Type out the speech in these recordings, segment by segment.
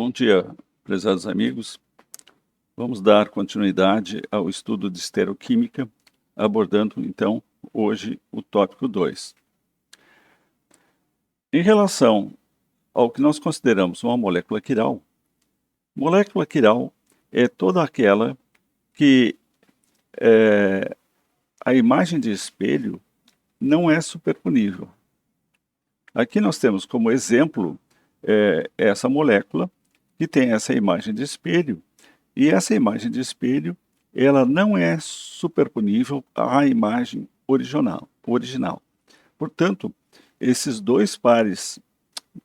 Bom dia, prezados amigos. Vamos dar continuidade ao estudo de estereoquímica, abordando então hoje o tópico 2. Em relação ao que nós consideramos uma molécula quiral é toda aquela que a imagem de espelho não é superponível. Aqui nós temos como exemplo essa molécula que tem essa imagem de espelho, e essa imagem de espelho ela não é superponível à imagem original. Portanto, esses dois pares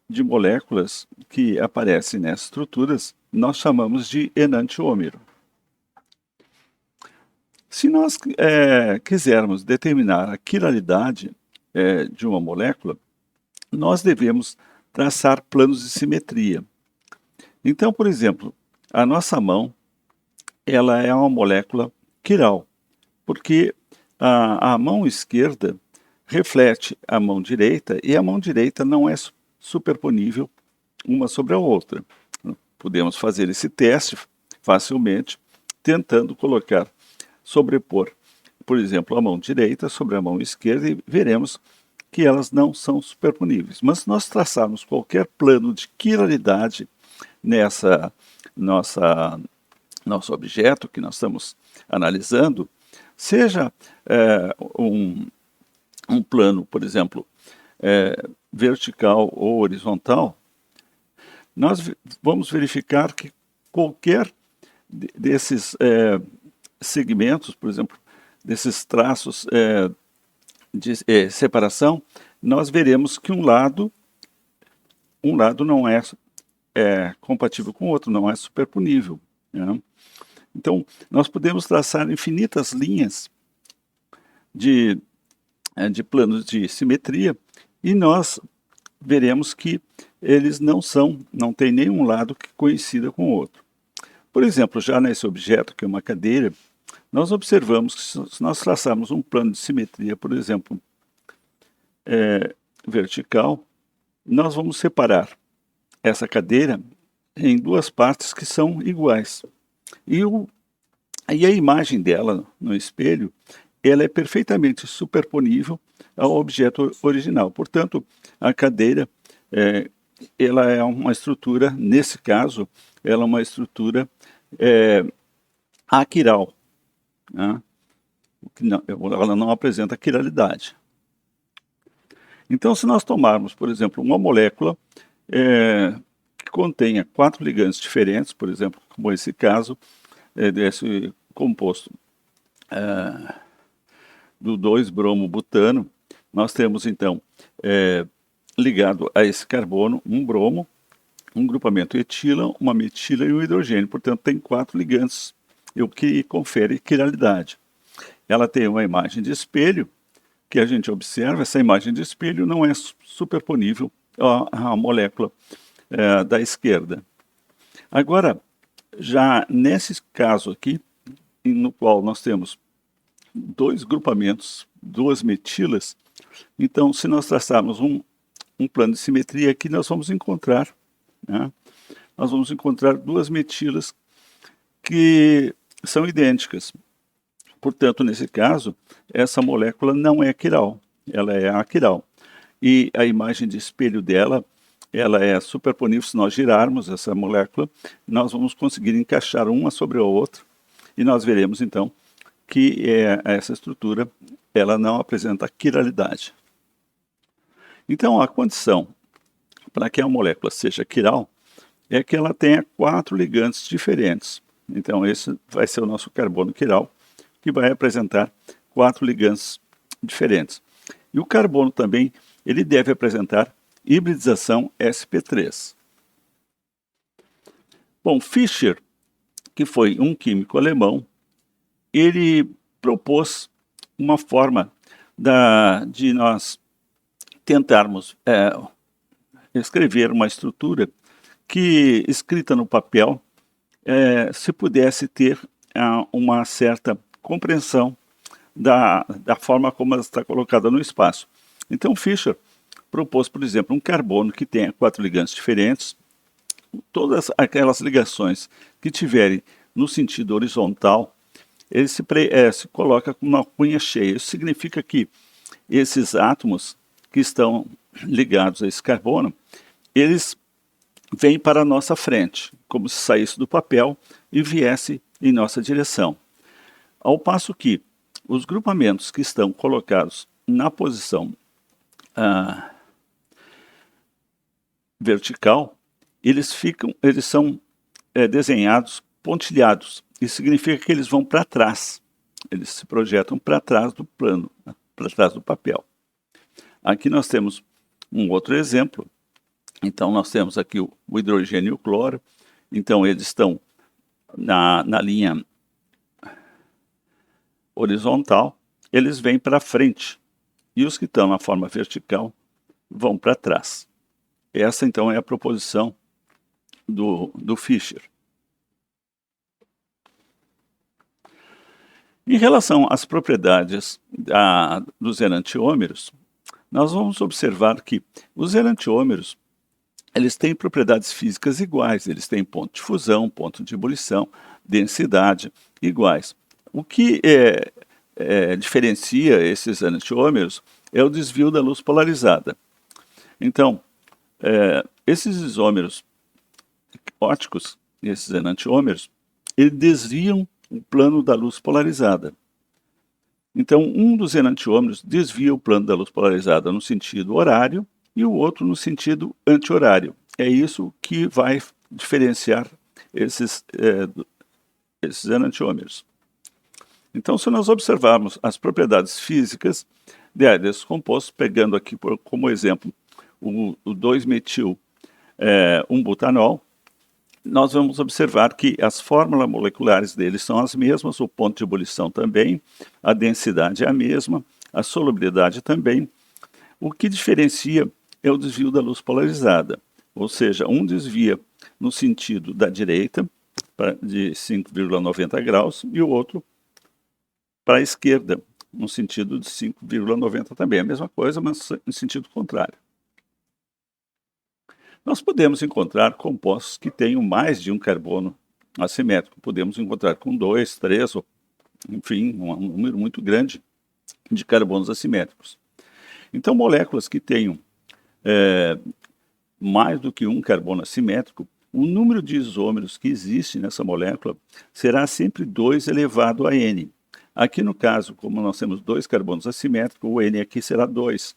de moléculas que aparecem nessas estruturas, nós chamamos de enantiômero. Se nós quisermos determinar a quiralidade de uma molécula, nós devemos traçar planos de simetria. Então, por exemplo, a nossa mão ela é uma molécula quiral, porque a mão esquerda reflete a mão direita e a mão direita não é superponível uma sobre a outra. Podemos fazer esse teste facilmente, tentando sobrepor, por exemplo, a mão direita sobre a mão esquerda e veremos que elas não são superponíveis. Mas se nós traçarmos qualquer plano de quiralidade nessa nosso objeto que nós estamos analisando, seja um plano, por exemplo, vertical ou horizontal, nós vamos verificar que qualquer desses segmentos, por exemplo, desses traços de separação, nós veremos que um lado não é compatível com o outro, não é superponível, né? Então, nós podemos traçar infinitas linhas de planos de simetria e nós veremos que eles não têm nenhum lado que coincida com o outro. Por exemplo, já nesse objeto, que é uma cadeira, nós observamos que se nós traçarmos um plano de simetria, por exemplo, vertical, nós vamos separar essa cadeira em duas partes que são iguais. E a imagem dela no espelho, ela é perfeitamente superponível ao objeto original. Portanto, a cadeira, ela é uma estrutura, nesse caso, ela é uma estrutura aquiral, né? Ela não apresenta quiralidade. Então, se nós tomarmos, por exemplo, uma molécula que contenha 4 ligantes diferentes, por exemplo, como esse caso, desse composto do 2-bromo-butano, nós temos então ligado a esse carbono um bromo, um grupamento etila, uma metila e um hidrogênio. Portanto, tem 4 ligantes, o que confere quiralidade. Ela tem uma imagem de espelho, que a gente observa, essa imagem de espelho não é superponível à molécula da esquerda. Agora, já nesse caso aqui, no qual nós temos 2 grupamentos, 2 metilas, então se nós traçarmos um plano de simetria aqui, nós vamos encontrar, né, nós vamos encontrar 2 metilas que são idênticas. Portanto, nesse caso, essa molécula não é quiral, ela é aquiral. E a imagem de espelho dela, ela é superponível. Se nós girarmos essa molécula, nós vamos conseguir encaixar uma sobre a outra, e nós veremos então que essa estrutura ela não apresenta quiralidade. Então, a condição para que a molécula seja quiral é que ela tenha 4 ligantes diferentes. Então, esse vai ser o nosso carbono quiral, que vai apresentar 4 ligantes diferentes. E o carbono também, ele deve apresentar hibridização sp3. Bom, Fischer, que foi um químico alemão, ele propôs uma forma de nós tentarmos escrever uma estrutura que, escrita no papel, se pudesse ter uma certa compreensão da forma como ela está colocada no espaço. Então, Fischer propôs, por exemplo, um carbono que tenha 4 ligantes diferentes, todas aquelas ligações que tiverem no sentido horizontal, ele se coloca com uma cunha cheia. Isso significa que esses átomos que estão ligados a esse carbono, eles vêm para a nossa frente, como se saísse do papel e viesse em nossa direção. Ao passo que os grupamentos que estão colocados na posição vertical, eles são desenhados pontilhados. Isso significa que eles vão para trás. Eles se projetam para trás do plano, para trás do papel. Aqui nós temos um outro exemplo. Então nós temos aqui o hidrogênio e o cloro. Então eles estão na linha horizontal, eles vêm para frente. E os que estão na forma vertical vão para trás. Essa então é a proposição do Fischer. Em relação às propriedades dos enantiômeros, nós vamos observar que os enantiômeros, eles têm propriedades físicas iguais, eles têm ponto de fusão, ponto de ebulição, densidade iguais. O que diferencia esses enantiômeros é o desvio da luz polarizada. Então, esses isômeros ópticos, esses enantiômeros, eles desviam o plano da luz polarizada. Então, um dos enantiômeros desvia o plano da luz polarizada no sentido horário e o outro no sentido anti-horário. É isso que vai diferenciar esses enantiômeros. Então, se nós observarmos as propriedades físicas desses compostos, pegando aqui como exemplo o 2-metil 1-butanol, nós vamos observar que as fórmulas moleculares deles são as mesmas, o ponto de ebulição também, a densidade é a mesma, a solubilidade também. O que diferencia é o desvio da luz polarizada, ou seja, um desvia no sentido da direita, de 5,90 graus, e o outro para a esquerda, no sentido de 5,90 também. A mesma coisa, mas em sentido contrário. Nós podemos encontrar compostos que tenham mais de um carbono assimétrico. Podemos encontrar com 2, 3, ou, enfim, um número muito grande de carbonos assimétricos. Então, moléculas que tenham mais do que um carbono assimétrico, o número de isômeros que existe nessa molécula será sempre 2 elevado a n. Aqui no caso, como nós temos 2 carbonos assimétricos, o n aqui será 2.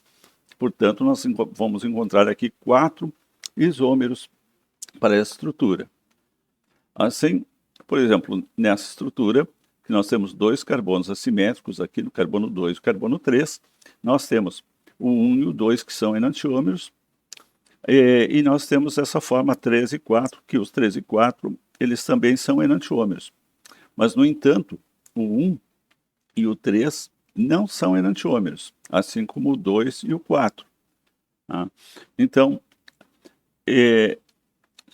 Portanto, nós vamos encontrar aqui 4 isômeros para essa estrutura. Assim, por exemplo, nessa estrutura, que nós temos 2 carbonos assimétricos, aqui no carbono 2 e o carbono 3, nós temos o 1 e o 2 que são enantiômeros, e nós temos essa forma 3 e 4, que os 3 e 4, eles também são enantiômeros. Mas, no entanto, o 1 e o 3 não são enantiômeros, assim como o 2 e o 4. Tá? Então,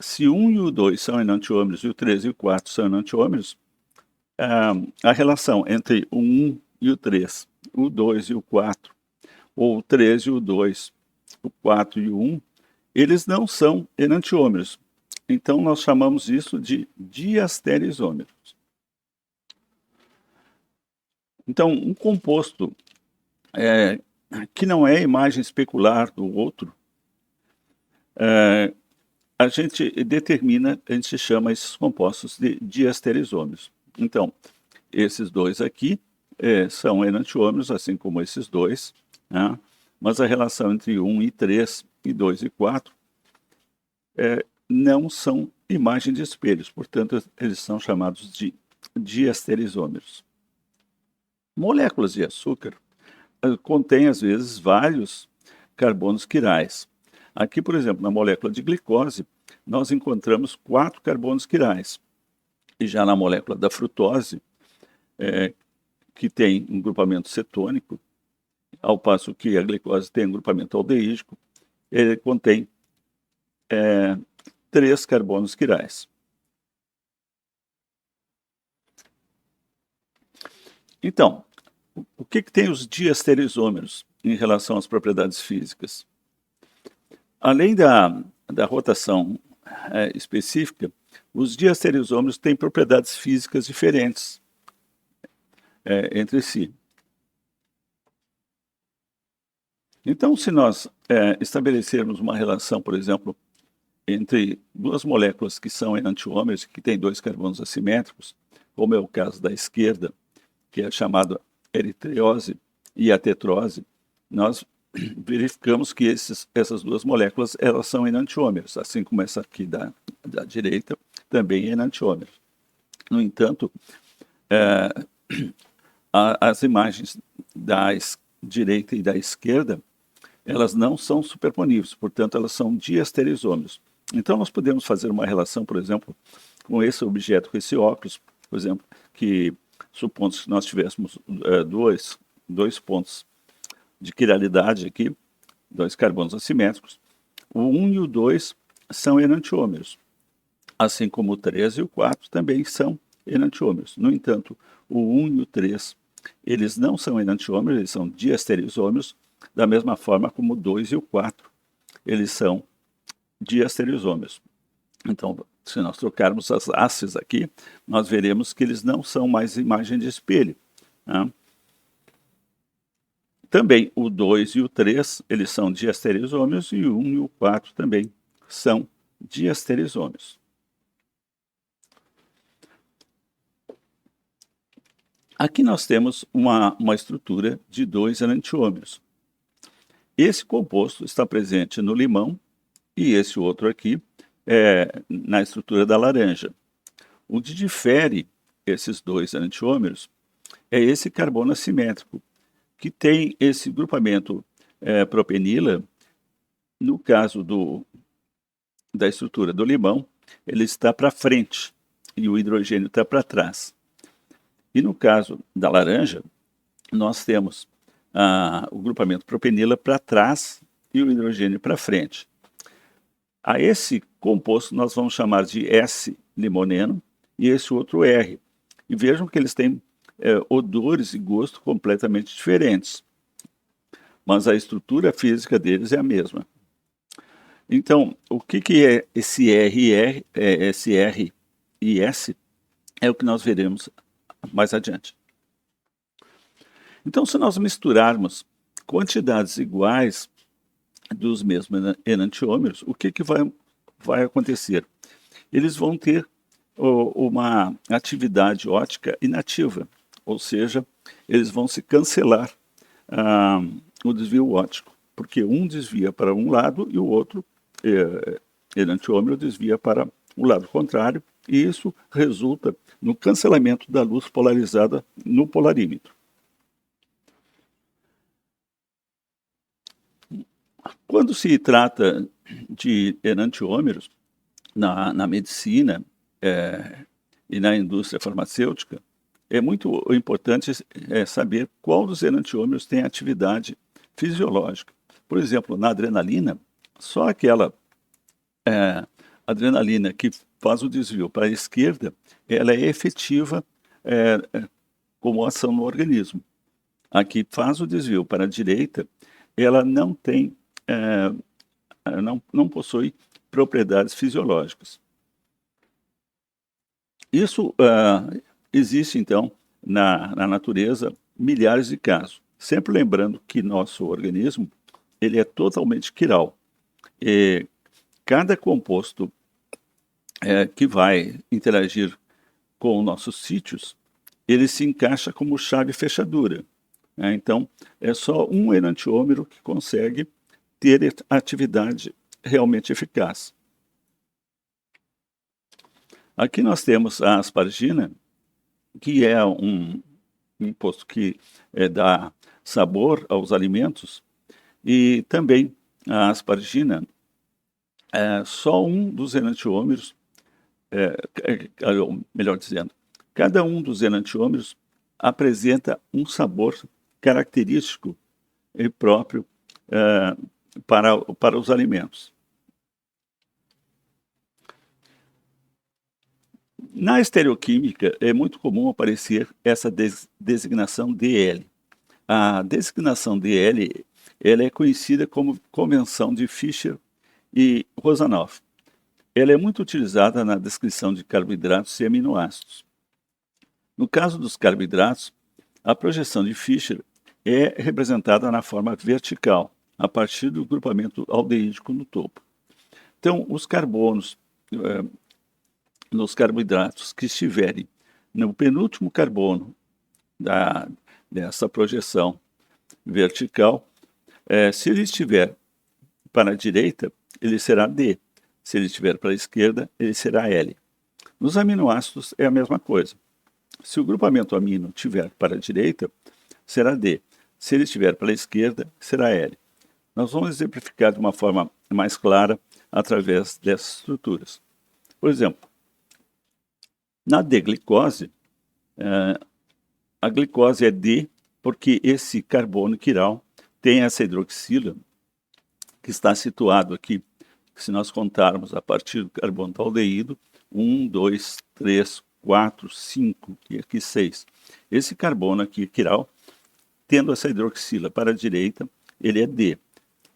se o 1 e o 2 são enantiômeros e o 3 e o 4 são enantiômeros, a relação entre o 1 e o 3, o 2 e o 4, ou o 3 e o 2, o 4 e o 1, eles não são enantiômeros. Então, nós chamamos isso de diastereisômeros. Então, um composto que não é imagem especular do outro, a gente chama esses compostos de diastereisômeros. Então, esses dois aqui são enantiômeros, assim como esses dois, né? Mas a relação entre 1 e 3 e 2 e 4 não são imagem de espelhos, portanto, eles são chamados de diastereisômeros. Moléculas de açúcar contêm, às vezes, vários carbonos quirais. Aqui, por exemplo, na molécula de glicose, nós encontramos 4 carbonos quirais. E já na molécula da frutose, que tem um grupamento cetônico, ao passo que a glicose tem um grupamento aldeídico, ele contém 3 carbonos quirais. Então, o que tem os diastereisômeros em relação às propriedades físicas? Além da rotação específica, os diastereosômeros têm propriedades físicas diferentes entre si. Então, se nós estabelecermos uma relação, por exemplo, entre duas moléculas que são enantiômeros, que têm dois carbonos assimétricos, como é o caso da esquerda, que é chamada eritreose, e a tetrose, nós verificamos que essas duas moléculas elas são enantiômeros, assim como essa aqui da direita também é enantiômero. No entanto, as imagens da direita e da esquerda, elas não são superponíveis, portanto, elas são diastereosômeros. Então, nós podemos fazer uma relação, por exemplo, com esse objeto, com esse óculos, por exemplo, que supondo que nós tivéssemos dois pontos de quiralidade aqui, dois carbonos assimétricos, o 1 e o 2 são enantiômeros, assim como o 3 e o 4 também são enantiômeros. No entanto, o 1 e o 3, eles não são enantiômeros, eles são diastereosômeros, da mesma forma como o 2 e o 4, eles são diastereosômeros. Então, se nós trocarmos as hastes aqui, nós veremos que eles não são mais imagem de espelho. Né? Também o 2 e o 3, eles são diastereosômeros, e o 1 e o 4 também são diastereosômeros. Aqui nós temos uma estrutura de dois enantiômeros. Esse composto está presente no limão e esse outro aqui na estrutura da laranja. O que difere esses dois enantiômeros é esse carbono assimétrico, que tem esse grupamento propenila. No caso da estrutura do limão, ele está para frente e o hidrogênio está para trás. E no caso da laranja, nós temos o grupamento propenila para trás e o hidrogênio para frente. A esse composto nós vamos chamar de S-limoneno e esse outro R. E vejam que eles têm odores e gosto completamente diferentes, mas a estrutura física deles é a mesma. Então, o que é esse esse R e S? É o que nós veremos mais adiante. Então, se nós misturarmos quantidades iguais dos mesmos enantiômeros, o que vai acontecer? Eles vão ter uma atividade óptica inativa, ou seja, eles vão se cancelar o desvio óptico, porque um desvia para um lado e o outro enantiômero desvia para o lado contrário, e isso resulta no cancelamento da luz polarizada no polarímetro. Quando se trata de enantiômeros, na medicina e na indústria farmacêutica, é muito importante saber qual dos enantiômeros tem atividade fisiológica. Por exemplo, na adrenalina, só aquela adrenalina que faz o desvio para a esquerda, ela é efetiva como ação no organismo. A que faz o desvio para a direita, ela não tem, não possui propriedades fisiológicas. Isso existe, então, na natureza, milhares de casos. Sempre lembrando que nosso organismo ele é totalmente quiral. E cada composto que vai interagir com nossos sítios, ele se encaixa como chave fechadura. Então, é só um enantiômero que consegue ter atividade realmente eficaz. Aqui nós temos a aspargina, que é um composto que dá sabor aos alimentos, e também a aspargina, só um dos enantiômeros, melhor dizendo, cada um dos enantiômeros apresenta um sabor característico e próprio para os alimentos. Na estereoquímica, é muito comum aparecer essa designação DL. A designação DL ela é conhecida como convenção de Fischer e Rosanoff. ela é muito utilizada na descrição de carboidratos e aminoácidos. No caso dos carboidratos, a projeção de Fischer é representada na forma vertical, a partir do grupamento aldeídico no topo. Então, os carbonos nos carboidratos que estiverem no penúltimo carbono dessa projeção vertical, se ele estiver para a direita, ele será D. Se ele estiver para a esquerda, ele será L. Nos aminoácidos é a mesma coisa. Se o grupamento amino estiver para a direita, será D. Se ele estiver para a esquerda, será L. Nós vamos exemplificar de uma forma mais clara através dessas estruturas. Por exemplo, na D-glicose, a glicose é D porque esse carbono quiral tem essa hidroxila que está situado aqui. Se nós contarmos a partir do carbono aldeído, 1, 2, 3, 4, 5 e aqui 6. Esse carbono aqui, quiral, tendo essa hidroxila para a direita, ele é D.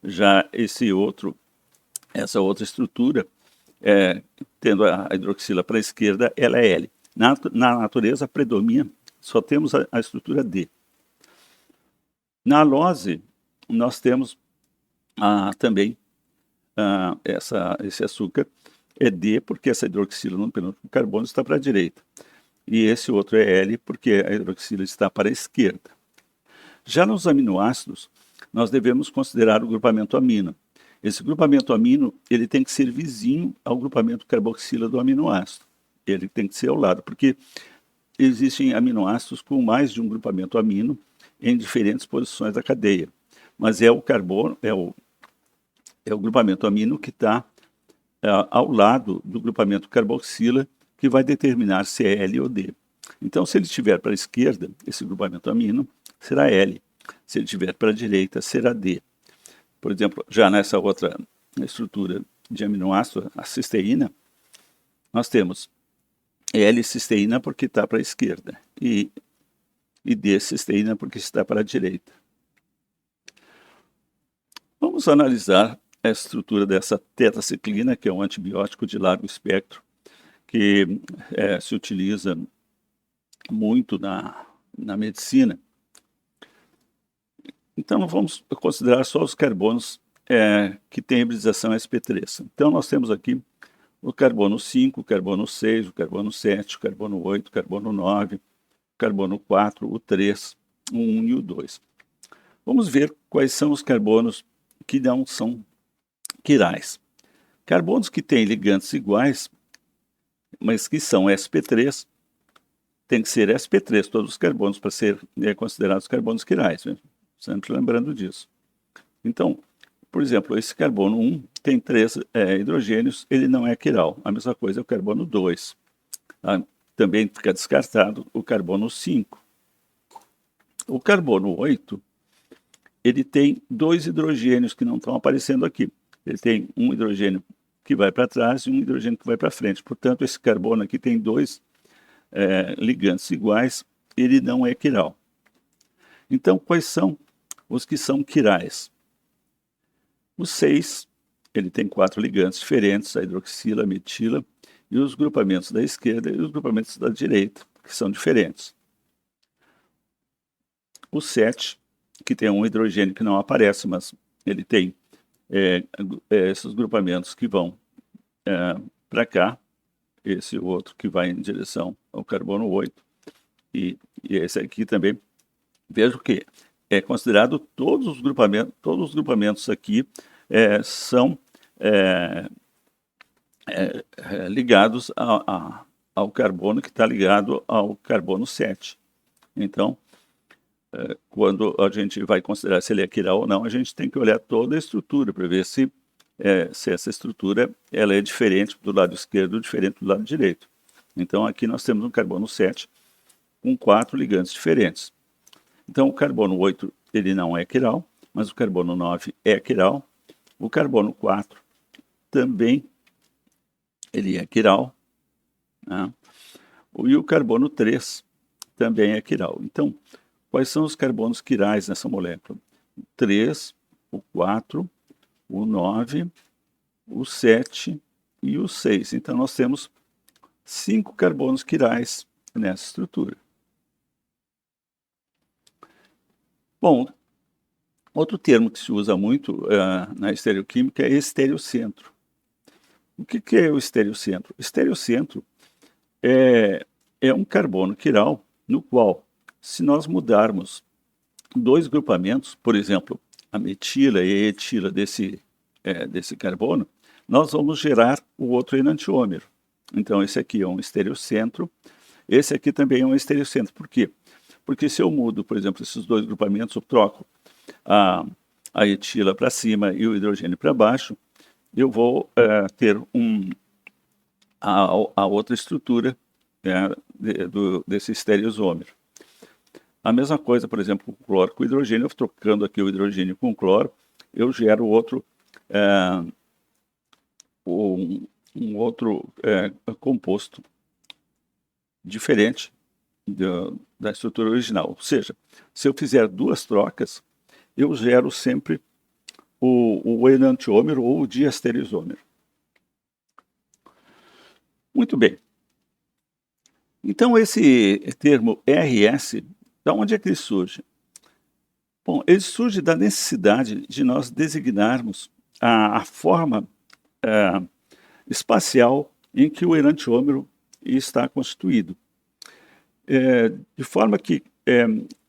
Já essa outra estrutura, tendo a hidroxila para a esquerda, ela é L. Na natureza predomina, só temos a estrutura D. Na alose, nós temos também esse açúcar é D, porque essa hidroxila no penúltimo carbono está para a direita. E esse outro é L, porque a hidroxila está para a esquerda. Já nos aminoácidos, nós devemos considerar o grupamento amino. Esse grupamento amino, ele tem que ser vizinho ao grupamento carboxila do aminoácido. Ele tem que ser ao lado, porque existem aminoácidos com mais de um grupamento amino em diferentes posições da cadeia. Mas é o carbono, é o grupamento amino que está ao lado do grupamento carboxila que vai determinar se é L ou D. Então, se ele estiver para a esquerda, esse grupamento amino será L. Se ele estiver para a direita, será D. Por exemplo, já nessa outra estrutura de aminoácido, a cisteína, nós temos L-cisteína porque está para a esquerda e D-cisteína porque está para a direita. Vamos analisar a estrutura dessa tetraciclina, que é um antibiótico de largo espectro, que se utiliza muito na medicina. Então, vamos considerar só os carbonos que têm hibridização sp3. Então, nós temos aqui o carbono 5, o carbono 6, o carbono 7, o carbono 8, o carbono 9, o carbono 4, o 3, o 1 e o 2. Vamos ver quais são os carbonos que não são quirais. Carbonos que têm ligantes iguais, mas que são sp3, tem que ser sp3 todos os carbonos para ser considerados carbonos quirais, né? Sempre lembrando disso. Então, por exemplo, esse carbono 1 tem 3 hidrogênios, ele não é quiral. A mesma coisa é o carbono 2. Também fica descartado o carbono 5. O carbono 8, ele tem 2 hidrogênios que não estão aparecendo aqui. Ele tem um hidrogênio que vai para trás e um hidrogênio que vai para frente. Portanto, esse carbono aqui tem 2 ligantes iguais, ele não é quiral. Então, quais são os que são quirais? O 6, ele tem 4 ligantes diferentes, a hidroxila, a metila, e os grupamentos da esquerda e os grupamentos da direita, que são diferentes. O 7, que tem um hidrogênio que não aparece, mas ele tem esses grupamentos que vão para cá, esse outro que vai em direção ao carbono 8, e esse aqui também. Veja que é considerado todos os grupamentos aqui são ligados ao carbono que está ligado ao carbono 7. Então, quando a gente vai considerar se ele é quiral ou não, a gente tem que olhar toda a estrutura para ver se essa estrutura ela é diferente do lado esquerdo, diferente do lado direito. Então, aqui nós temos um carbono 7 com 4 ligantes diferentes. Então, o carbono 8 ele não é quiral, mas o carbono 9 é quiral. O carbono 4 também ele é quiral, né? E o carbono 3 também é quiral. Então, quais são os carbonos quirais nessa molécula? O 3, o 4, o 9, o 7 e o 6. Então, nós temos 5 carbonos quirais nessa estrutura. Bom, outro termo que se usa muito na estereoquímica é estereocentro. O que é o estereocentro? O estereocentro é um carbono quiral no qual, se nós mudarmos dois grupamentos, por exemplo, a metila e a etila desse carbono, nós vamos gerar o outro enantiômero. Então, esse aqui é um estereocentro, esse aqui também é um estereocentro. Por quê? Porque se eu mudo, por exemplo, esses dois grupamentos, eu troco a etila para cima e o hidrogênio para baixo, eu vou ter a outra estrutura desse estereosômero. A mesma coisa, por exemplo, com o cloro com o hidrogênio, eu trocando aqui o hidrogênio com o cloro, eu gero outro, um outro composto diferente da estrutura original. Ou seja, se eu fizer duas trocas, eu gero sempre o enantiômero ou o diastereosômero. Muito bem. Então, esse termo RS, de onde é que ele surge? Bom, ele surge da necessidade de nós designarmos a forma espacial em que o enantiômero está constituído. De forma que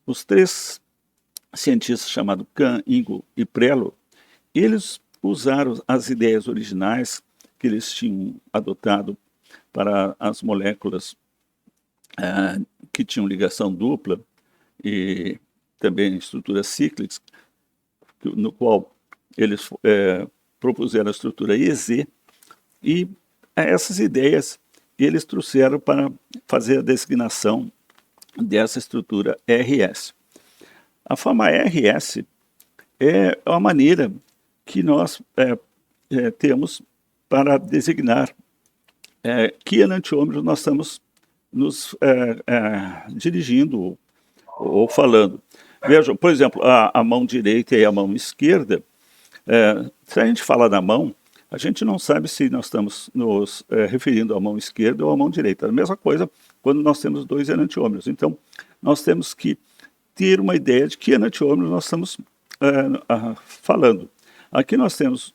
os três cientistas chamados Kahn, Ingo e Prello, eles usaram as ideias originais que eles tinham adotado para as moléculas que tinham ligação dupla e também estruturas cíclicas, no qual eles propuseram a estrutura EZ, e essas ideias eles trouxeram para fazer a designação dessa estrutura RS. A forma RS é a maneira que nós temos para designar que enantiômero nós estamos nos dirigindo ou falando. Vejam, por exemplo, a mão direita e a mão esquerda, se a gente fala da mão, a gente não sabe se nós estamos nos referindo à mão esquerda ou à mão direita. A mesma coisa quando nós temos dois enantiômeros. Então, nós temos que ter uma ideia de que enantiômero nós estamos falando. Aqui nós temos,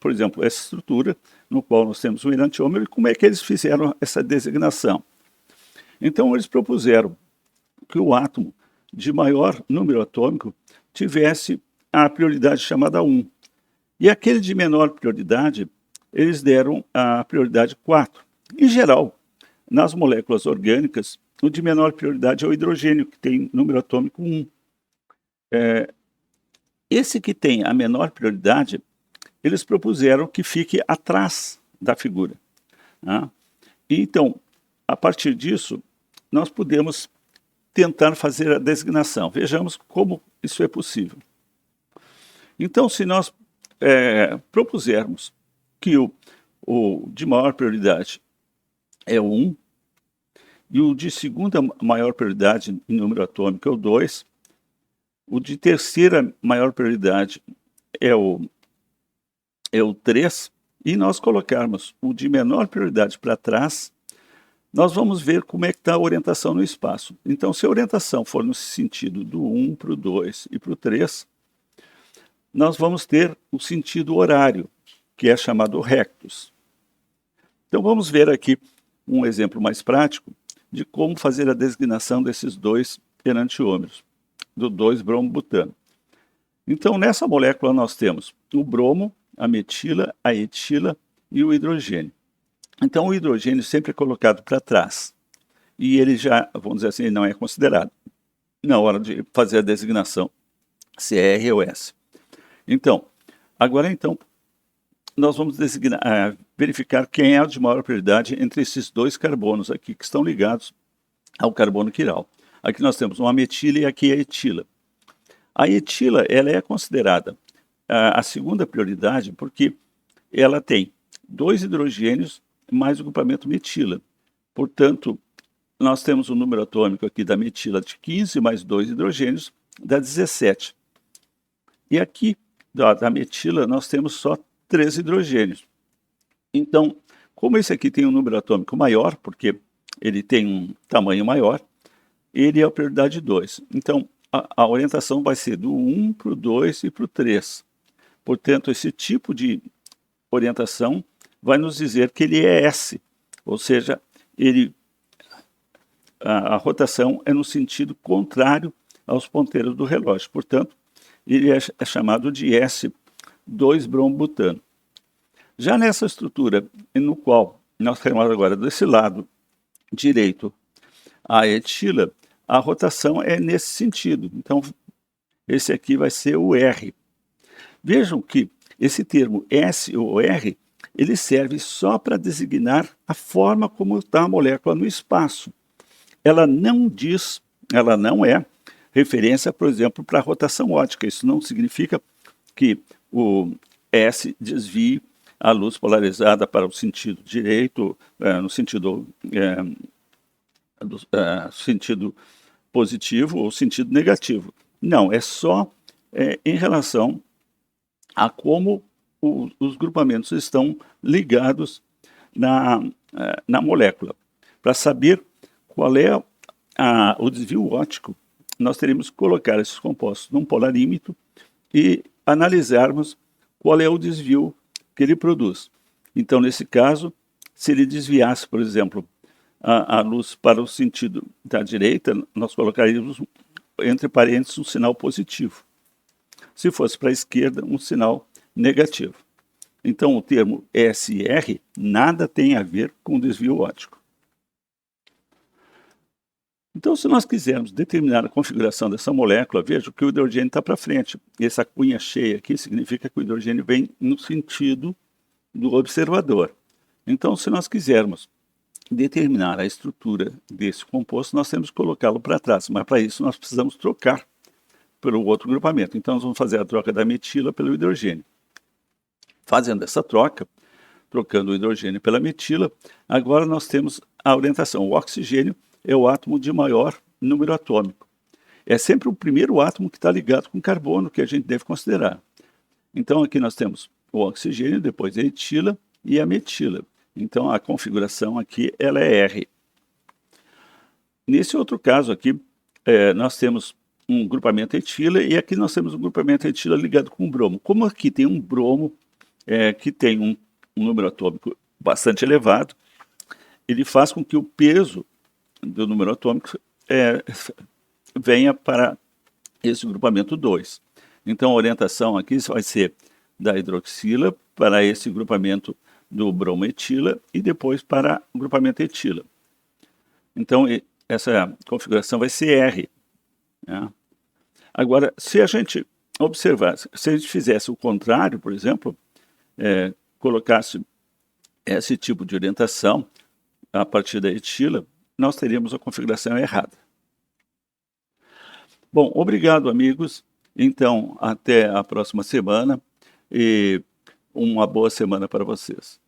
por exemplo, essa estrutura no qual nós temos um enantiômero e como é que eles fizeram essa designação. Então, eles propuseram que o átomo de maior número atômico tivesse a prioridade chamada 1. E aquele de menor prioridade, eles deram a prioridade 4. Em geral, nas moléculas orgânicas, o de menor prioridade é o hidrogênio, que tem número atômico 1. Esse que tem a menor prioridade, eles propuseram que fique atrás da figura. Então, a partir disso, nós podemos tentar fazer a designação. Vejamos como isso é possível. Então, se nós propusermos que o de maior prioridade é o 1, e o de segunda maior prioridade em número atômico é o 2, o de terceira maior prioridade é o 3, e nós colocarmos o de menor prioridade para trás, nós vamos ver como é que está a orientação no espaço. Então, se a orientação for no sentido do 1 para o 2 e para o 3, nós vamos ter o sentido horário, que é chamado rectus. Então, vamos ver aqui um exemplo mais prático de como fazer a designação desses dois enantiômeros, do 2-bromo-butano. Então, nessa molécula nós temos o bromo, a metila, a etila e o hidrogênio. Então, o hidrogênio sempre é colocado para trás, e ele já, vamos dizer assim, ele não é considerado na hora de fazer a designação, se é R ou S. Então, agora nós vamos verificar quem é o de maior prioridade entre esses dois carbonos aqui, que estão ligados ao carbono quiral. Aqui nós temos uma metila e aqui a etila. A etila, ela é considerada a segunda prioridade porque ela tem 2 hidrogênios mais o grupamento metila. Portanto, nós temos um número atômico aqui da metila de 15 mais 2 hidrogênios, dá 17. E aqui, da metila, nós temos só 3 hidrogênios. Então, Como esse aqui tem um número atômico maior, porque ele tem um tamanho maior, ele é a prioridade 2. Então, a orientação vai ser do 1 para o 2 e para o 3. Portanto, esse tipo de orientação vai nos dizer que ele é S, ou seja, a rotação é no sentido contrário aos ponteiros do relógio. Portanto, ele é chamado de S2-brombutano. Já nessa estrutura, no qual nós temos agora desse lado direito a etila, a rotação é nesse sentido. Então, esse aqui vai ser o R. Vejam que esse termo S ou R, ele serve só para designar a forma como está a molécula no espaço. Ela não é referência, por exemplo, para a rotação óptica. Isso não significa que o S desvie a luz polarizada para o sentido direito, no sentido sentido positivo ou sentido negativo. Não, é só em relação a como os grupamentos estão ligados na molécula. Para saber qual é o desvio óptico, nós teríamos que colocar esses compostos num polarímetro e analisarmos qual é o desvio que ele produz. Então, nesse caso, se ele desviasse, por exemplo, a luz para o sentido da direita, nós colocaríamos entre parênteses um sinal positivo. Se fosse para a esquerda, um sinal negativo. Então, o termo SR nada tem a ver com desvio óptico. Então, se nós quisermos determinar a configuração dessa molécula, veja que o hidrogênio está para frente. Essa cunha cheia aqui significa que o hidrogênio vem no sentido do observador. Então, se nós quisermos determinar a estrutura desse composto, nós temos que colocá-lo para trás, mas para isso nós precisamos trocar pelo outro grupamento. Então, nós vamos fazer a troca da metila pelo hidrogênio. Fazendo essa troca, trocando o hidrogênio pela metila, agora nós temos a orientação. O oxigênio é o átomo de maior número atômico. É sempre o primeiro átomo que está ligado com carbono que a gente deve considerar. Então, aqui nós temos o oxigênio, depois a etila e a metila. Então, a configuração aqui ela é R. Nesse outro caso aqui, nós temos um grupamento etila e aqui nós temos um grupamento etila ligado com bromo. Como aqui tem um bromo que tem um número atômico bastante elevado, ele faz com que o peso do número atômico venha para esse grupamento 2. Então, a orientação aqui vai ser da hidroxila para esse grupamento do bromoetila e depois para o grupamento etila. Então, essa configuração vai ser R. Né? Agora, se a gente observar, se a gente fizesse o contrário, por exemplo, colocasse esse tipo de orientação a partir da etila, nós teríamos a configuração errada. Bom, obrigado, amigos. Então, até a próxima semana e uma boa semana para vocês.